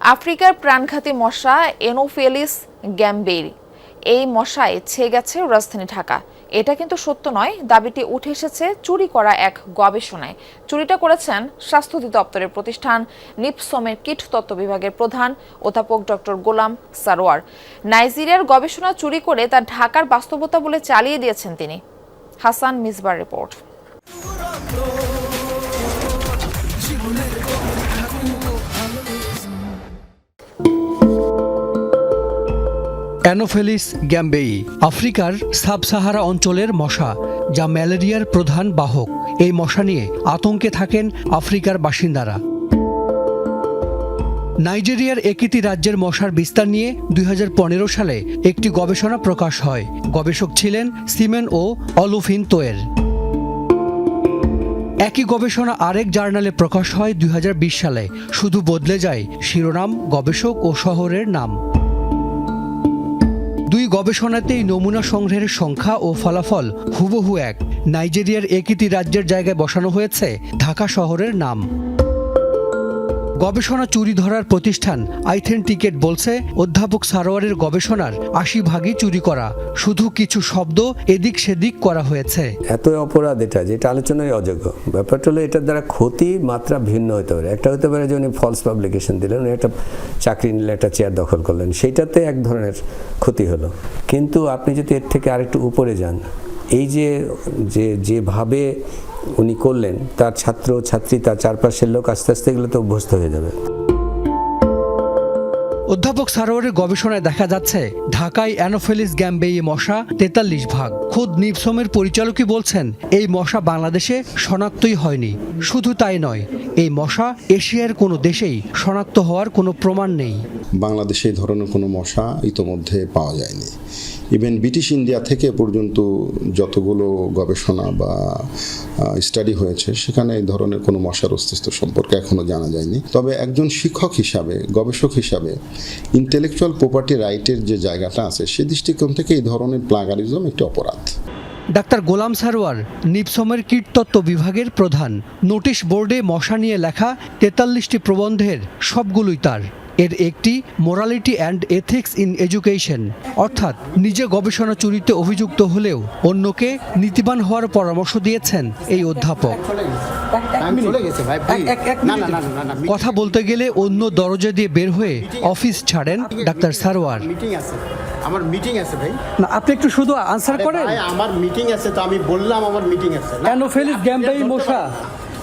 আফ্রিকার প্রাণঘাতী মশা এনোফেলিস গ্যাম্বেরি এই মশায় ছেয়ে গেছে রাজধানী ঢাকা। এটা কিন্তু সত্য নয়, দাবিটি উঠে এসেছে চুরি করা এক গবেষণায়। চুরিটা করেছেন স্বাস্থ্য অধিদপ্তরের প্রতিষ্ঠান নিপসমের কীটতত্ত্ব বিভাগের প্রধান অধ্যাপক ডক্টর গোলাম সারোয়ার। নাইজেরিয়ার গবেষণা চুরি করে তা ঢাকার বাস্তবতা বলে চালিয়ে দিয়েছেন তিনি। হাসান মিসবার রিপোর্ট। অ্যানোফেলিস গ্যাম্বেই আফ্রিকার সাব সাহারা অঞ্চলের মশা, যা ম্যালেরিয়ার প্রধান বাহক। এই মশা নিয়ে আতঙ্কে থাকেন আফ্রিকার বাসিন্দারা। নাইজেরিয়ার একটি রাজ্যের মশার বিস্তার নিয়ে 2015 সালে একটি গবেষণা প্রকাশ হয়। গবেষক ছিলেন সিমেন ও অলুফিন তোয়ের। একই গবেষণা আরেক জার্নালে প্রকাশ হয় 2020 সালে। শুধু বদলে যায় শিরোনাম, গবেষক ও শহরের নাম। দুই গবেষণাতেই নমুনা সংগ্রহের সংখ্যা ও ফলাফল হুবহু এক। নাইজেরিয়ার একটি রাজ্যের জায়গায় বসানো হয়েছে ঢাকা শহরের নাম। গবেষণা চুরি ধরার প্রতিষ্ঠান আইথেন্টিকেট বলছে, অধ্যাপক সারোয়ারের গবেষণার 80 ভাগই চুরি করা, শুধু কিছু শব্দ এদিক সেদিক করা হয়েছে। এত অপরাধ যেটা আলোচনায় অযোগ্য। ব্যাপারটা হলো এটার দ্বারা ক্ষতি মাত্রা ভিন্ন হতে পারে। একটা হতে পারে যে উনি ফলস পাবলিকেশন দিলেন, উনি একটা চাকরি নিলে, একটা চেয়ার দখল করলেন, সেইটাতে এক ধরনের ক্ষতি হলো। কিন্তু আপনি যদি এর থেকে আরেকটু উপরে যান, এই যেভাবে উনি করলেন, তার ছাত্র ছাত্রী, তার চারপাশের লোক আস্তে আস্তে এগুলো তো অভ্যস্ত হয়ে যাবে। অধ্যাপক সারোয়ারের গবেষণায় দেখা যাচ্ছে ঢাকায় অ্যানোফেলিস গ্যাম্বেই মশা 43 ভাগ। খোদ নিপসমের পরিচালকই বলছেন এই মশা বাংলাদেশে শনাক্তই হয়নি। শুধু তাই নয়, এই মশা এশিয়ার কোনো দেশেই শনাক্ত হওয়ার কোনো প্রমাণ নেই। বাংলাদেশে এই ধরনের কোনো মশা ইতোমধ্যে পাওয়া যায়নি। ইভেন ব্রিটিশ ইন্ডিয়া থেকে পর্যন্ত যতগুলো গবেষণা বা স্টাডি হয়েছে, সেখানে এই ধরনের কোনো মশার অস্তিত্ব সম্পর্কে এখনো জানা যায়নি। তবে একজন শিক্ষক হিসাবে, গবেষক হিসাবে ইন্টেলেকচুয়াল প্রপার্টি রাইটের যে জায়গাটা আছে, সে দৃষ্টিকোণ থেকে এই ধরনের প্লাগারিজম একটি অপরাধ। ডাক্তার গোলাম সারোয়ার নিপসমের কীটতত্ত্ব বিভাগের প্রধান। নোটিশ বোর্ডে মশা নিয়ে লেখা 43টি প্রবন্ধের সবগুলোই তার। এর একটি morality and ethics in education, অর্থাৎ নিজে গবেষণা চুরিতে অভিযুক্ত হলেও অন্যকে নীতিবান হওয়ার পরামর্শ দিয়েছেন এই অধ্যাপক। কথা বলতে গেলে অন্য দরজা দিয়ে বের হয়ে অফিস ছাড়েন ডাক্তার সারোয়ার। আমার মিটিং আছে ভাই। না, আপনি একটু শুধু আনসার করেন। আমার মিটিং আছে, তো আমি বললাম আমার মিটিং আছে। অ্যানোফেলিস গ্যাম্বেই মশা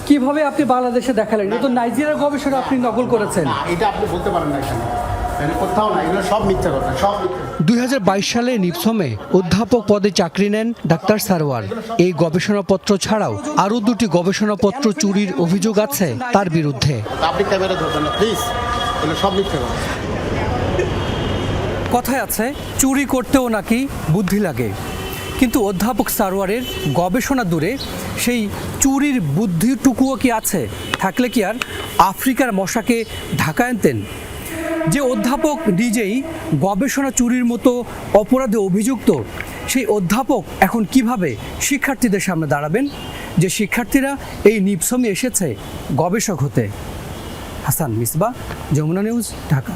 কিভাবে আপনি বাংলাদেশে দেখালেন? এটা তো নাইজেরিয়ার গবেষণা আপনি নকল করেছেন। এটা আপনি বলতে পারেন না, এখানে কোথাও না, এগুলো সব মিথ্যা কথা, সব মিথ্যা। 2022 সালে নিপসমে অধ্যাপক পদে চাকরি নেন ডাক্তার সারোয়ার। এই গবেষণাপত্র ছাড়াও আরও 2টি গবেষণাপত্র চুরির অভিযোগ আছে তার বিরুদ্ধে। আপনি ক্যামেরা ধরবেন না প্লিজ, এগুলো সব মিথ্যা কথা। কথায় আছে, চুরি করতেও নাকি বুদ্ধি লাগে। কিন্তু অধ্যাপক সারোয়ারের গবেষণা দূরে সেই চুরির বুদ্ধিটুকুও কি আছে? থাকলে কি আর আফ্রিকার মশাকে ঢাকায় আনতেন? যে অধ্যাপক নিজেই গবেষণা চুরির মতো অপরাধে অভিযুক্ত, সেই অধ্যাপক এখন কিভাবে শিক্ষার্থীদের সামনে দাঁড়াবেন, যে শিক্ষার্থীরা এই নিপসমে এসেছে গবেষক হতে? হাসান মিসবা, যমুনা নিউজ, ঢাকা।